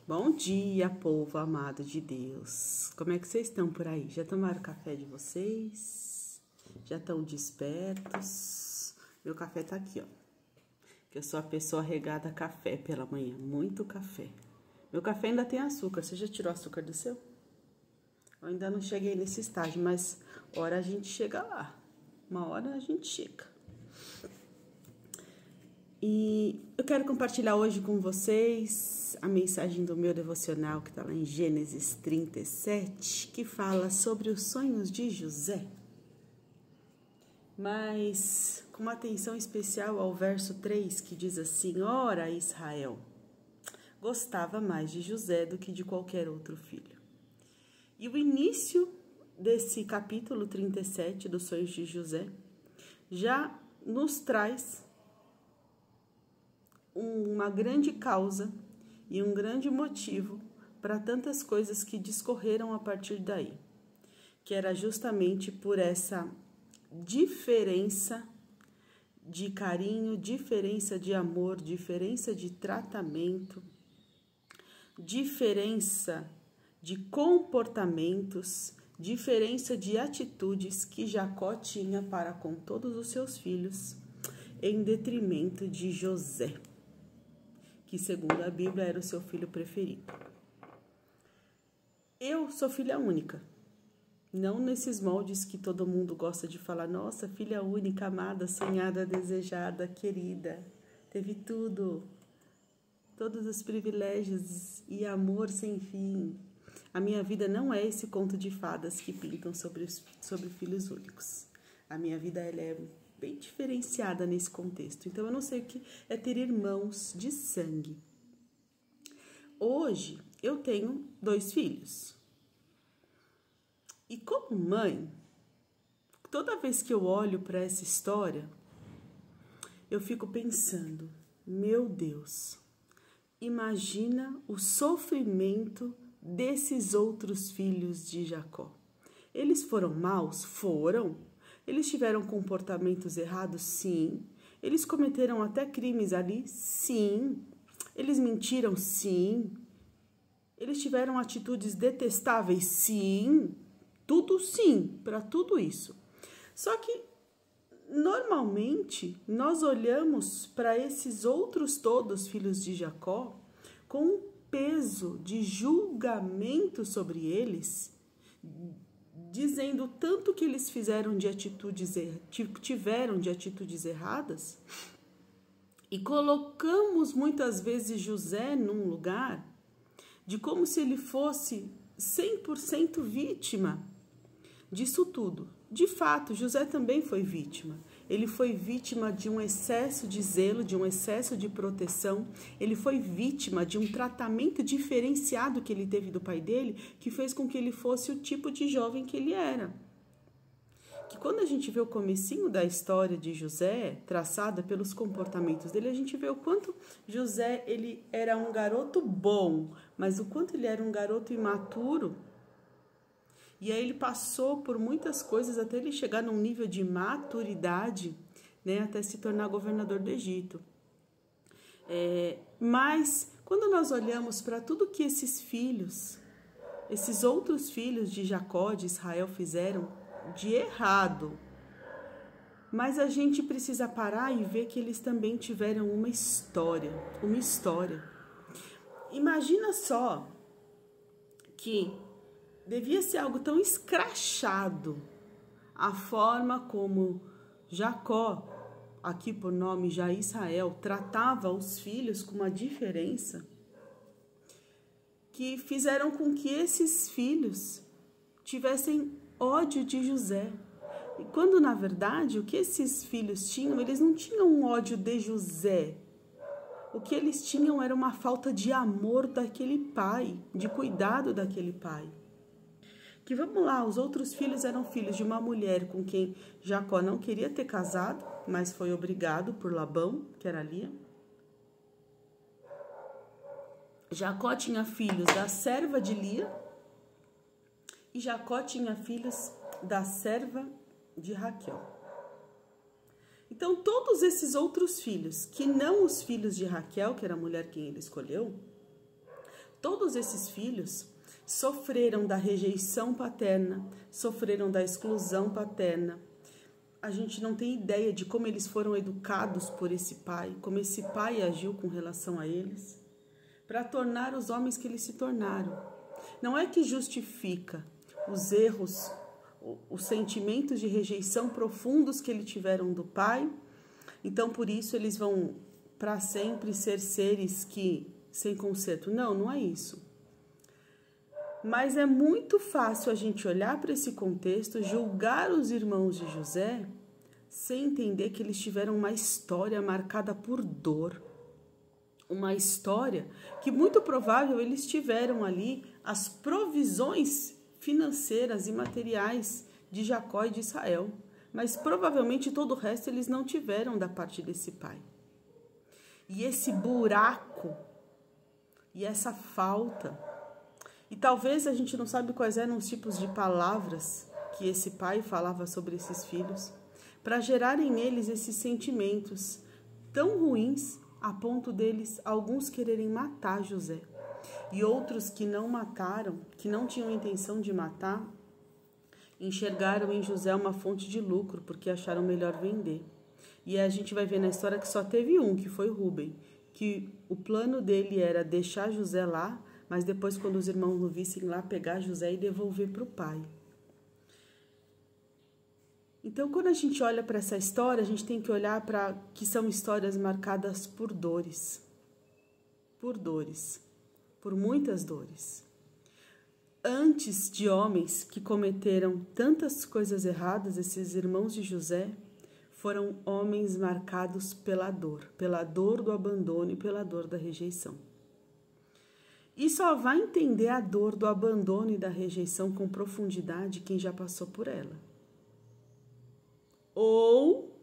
Bom dia, povo amado de Deus. Como é que vocês estão por aí? Já tomaram o café de vocês? Já estão despertos? Meu café tá aqui, ó. Que eu sou a pessoa regada a café pela manhã, muito café. Meu café ainda tem açúcar. Você já tirou açúcar do seu? Eu ainda não cheguei nesse estágio, mas hora a gente chega lá. Uma hora a gente chega. E eu quero compartilhar hoje com vocês a mensagem do meu devocional que está lá em Gênesis 37, que fala sobre os sonhos de José. Mas com uma atenção especial ao verso 3, que diz assim: Ora, Israel gostava mais de José do que de qualquer outro filho. E o início desse capítulo 37 dos sonhos de José já nos traz uma grande causa e um grande motivo para tantas coisas que discorreram a partir daí, que era justamente por essa diferença de carinho, diferença de amor, diferença de tratamento, diferença de comportamentos, diferença de atitudes que Jacó tinha para com todos os seus filhos, em detrimento de José, que segundo a Bíblia era o seu filho preferido. Eu sou filha única, não nesses moldes que todo mundo gosta de falar, nossa, filha única, amada, sonhada, desejada, querida, teve tudo, todos os privilégios e amor sem fim. A minha vida não é esse conto de fadas que pintam sobre filhos únicos. A minha vida ela é bem diferenciada nesse contexto. Então, eu não sei o que é ter irmãos de sangue. Hoje, eu tenho 2 filhos. E como mãe, toda vez que eu olho para essa história, eu fico pensando, meu Deus, imagina o sofrimento desses outros filhos de Jacó. Eles foram maus? Foram. Eles tiveram comportamentos errados? Sim. Eles cometeram até crimes ali? Sim. Eles mentiram? Sim. Eles tiveram atitudes detestáveis? Sim. Tudo sim, para tudo isso. Só que, normalmente, nós olhamos para esses outros todos filhos de Jacó com um peso de julgamento sobre eles, dizendo tanto que eles tiveram de atitudes erradas, e colocamos muitas vezes José num lugar de como se ele fosse 100% vítima disso tudo. De fato, José também foi vítima. Ele foi vítima de um excesso de zelo, de um excesso de proteção. Ele foi vítima de um tratamento diferenciado que ele teve do pai dele, que fez com que ele fosse o tipo de jovem que ele era. Que quando a gente vê o comecinho da história de José, traçada pelos comportamentos dele, a gente vê o quanto José ele era um garoto bom, mas o quanto ele era um garoto imaturo. E aí ele passou por muitas coisas até ele chegar num nível de maturidade, né, até se tornar governador do Egito. Mas quando nós olhamos para tudo que esses filhos, esses outros filhos de Jacó, de Israel, fizeram de errado, mas a gente precisa parar e ver que eles também tiveram uma história. Imagina só que devia ser algo tão escrachado a forma como Jacó, aqui por nome já Israel, tratava os filhos com uma diferença que fizeram com que esses filhos tivessem ódio de José. E quando, na verdade, o que esses filhos tinham, eles não tinham um ódio de José. O que eles tinham era uma falta de amor daquele pai, de cuidado daquele pai. Que vamos lá, os outros filhos eram filhos de uma mulher com quem Jacó não queria ter casado, mas foi obrigado por Labão, que era Lia. Jacó tinha filhos da serva de Lia e Jacó tinha filhos da serva de Raquel. Então, todos esses outros filhos, que não os filhos de Raquel, que era a mulher quem ele escolheu, Todos esses filhos sofreram da rejeição paterna, sofreram da exclusão paterna. A gente não tem ideia de como eles foram educados por esse pai, como esse pai agiu com relação a eles, para tornar os homens que eles se tornaram. Não é que justifica os erros, os sentimentos de rejeição profundos que eles tiveram do pai, então por isso eles vão para sempre ser seres que sem conserto. Não, não é isso. Mas é muito fácil a gente olhar para esse contexto, julgar os irmãos de José, sem entender que eles tiveram uma história marcada por dor. Uma história que muito provável eles tiveram ali as provisões financeiras e materiais de Jacó e de Israel. Mas provavelmente todo o resto eles não tiveram da parte desse pai. E esse buraco e essa falta. E talvez a gente não sabe quais eram os tipos de palavras que esse pai falava sobre esses filhos, para gerarem neles esses sentimentos tão ruins a ponto deles, alguns quererem matar José. E outros que não mataram, que não tinham intenção de matar, enxergaram em José uma fonte de lucro, porque acharam melhor vender. E a gente vai ver na história que só teve um, que foi Rúben, que o plano dele era deixar José lá, mas depois, quando os irmãos o vissem lá, pegar José e devolver para o pai. Então, quando a gente olha para essa história, a gente tem que olhar para que são histórias marcadas por dores. Por dores. Por muitas dores. Antes de homens que cometeram tantas coisas erradas, esses irmãos de José foram homens marcados pela dor do abandono e pela dor da rejeição. E só vai entender a dor do abandono e da rejeição com profundidade quem já passou por ela. Ou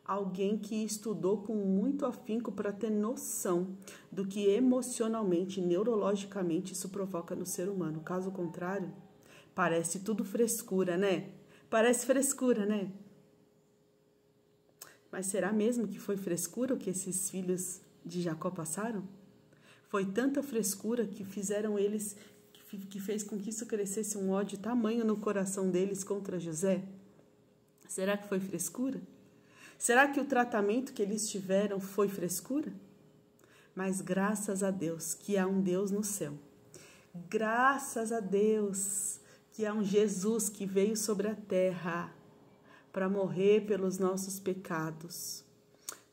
alguém que estudou com muito afinco para ter noção do que emocionalmente, neurologicamente isso provoca no ser humano. Caso contrário, parece tudo frescura, né? Parece frescura, né? Mas será mesmo que foi frescura o que esses filhos de Jacó passaram? Foi tanta frescura que fizeram eles, que fez com que isso crescesse um ódio tamanho no coração deles contra José? Será que foi frescura? Será que o tratamento que eles tiveram foi frescura? Mas graças a Deus que há um Deus no céu. Graças a Deus que há um Jesus que veio sobre a terra para morrer pelos nossos pecados,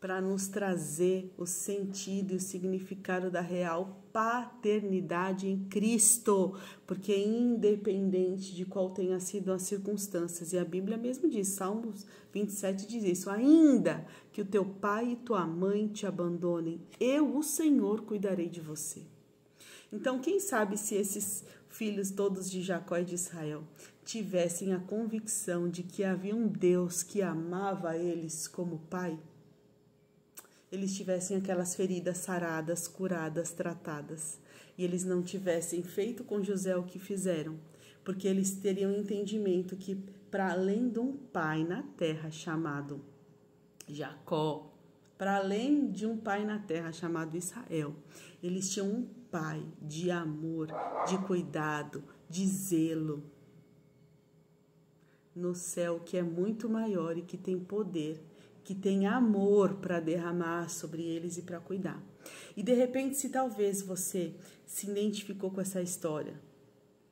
para nos trazer o sentido e o significado da real paternidade em Cristo, porque independente de qual tenha sido as circunstâncias, e a Bíblia mesmo diz, Salmos 27 diz isso, ainda que o teu pai e tua mãe te abandonem, eu, o Senhor, cuidarei de você. Então, quem sabe se esses filhos todos de Jacó e de Israel tivessem a convicção de que havia um Deus que amava eles como pai, eles tivessem aquelas feridas saradas, curadas, tratadas, e eles não tivessem feito com José o que fizeram, porque eles teriam entendimento que, para além de um pai na terra chamado Jacó, para além de um pai na terra chamado Israel, eles tinham um pai de amor, de cuidado, de zelo no céu, que é muito maior e que tem poder, que tem amor para derramar sobre eles e para cuidar. E de repente, se talvez você se identificou com essa história,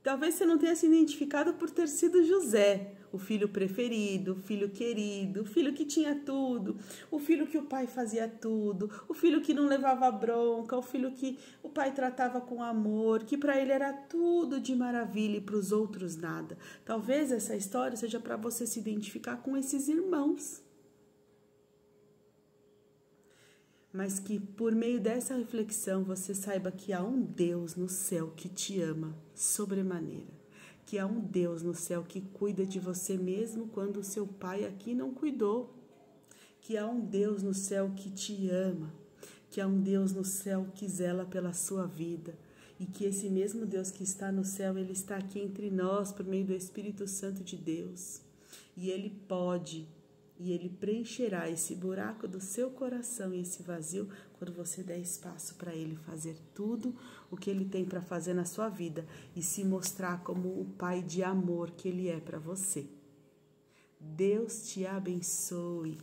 talvez você não tenha se identificado por ter sido José, o filho preferido, o filho querido, o filho que tinha tudo, o filho que o pai fazia tudo, o filho que não levava bronca, o filho que o pai tratava com amor, que para ele era tudo de maravilha e para os outros nada. Talvez essa história seja para você se identificar com esses irmãos. Mas que por meio dessa reflexão você saiba que há um Deus no céu que te ama sobremaneira, que há um Deus no céu que cuida de você mesmo quando o seu pai aqui não cuidou, que há um Deus no céu que te ama, que há um Deus no céu que zela pela sua vida e que esse mesmo Deus que está no céu, ele está aqui entre nós por meio do Espírito Santo de Deus e ele pode. E ele preencherá esse buraco do seu coração e esse vazio quando você der espaço para Ele fazer tudo o que Ele tem para fazer na sua vida e se mostrar como o Pai de amor que Ele é para você. Deus te abençoe.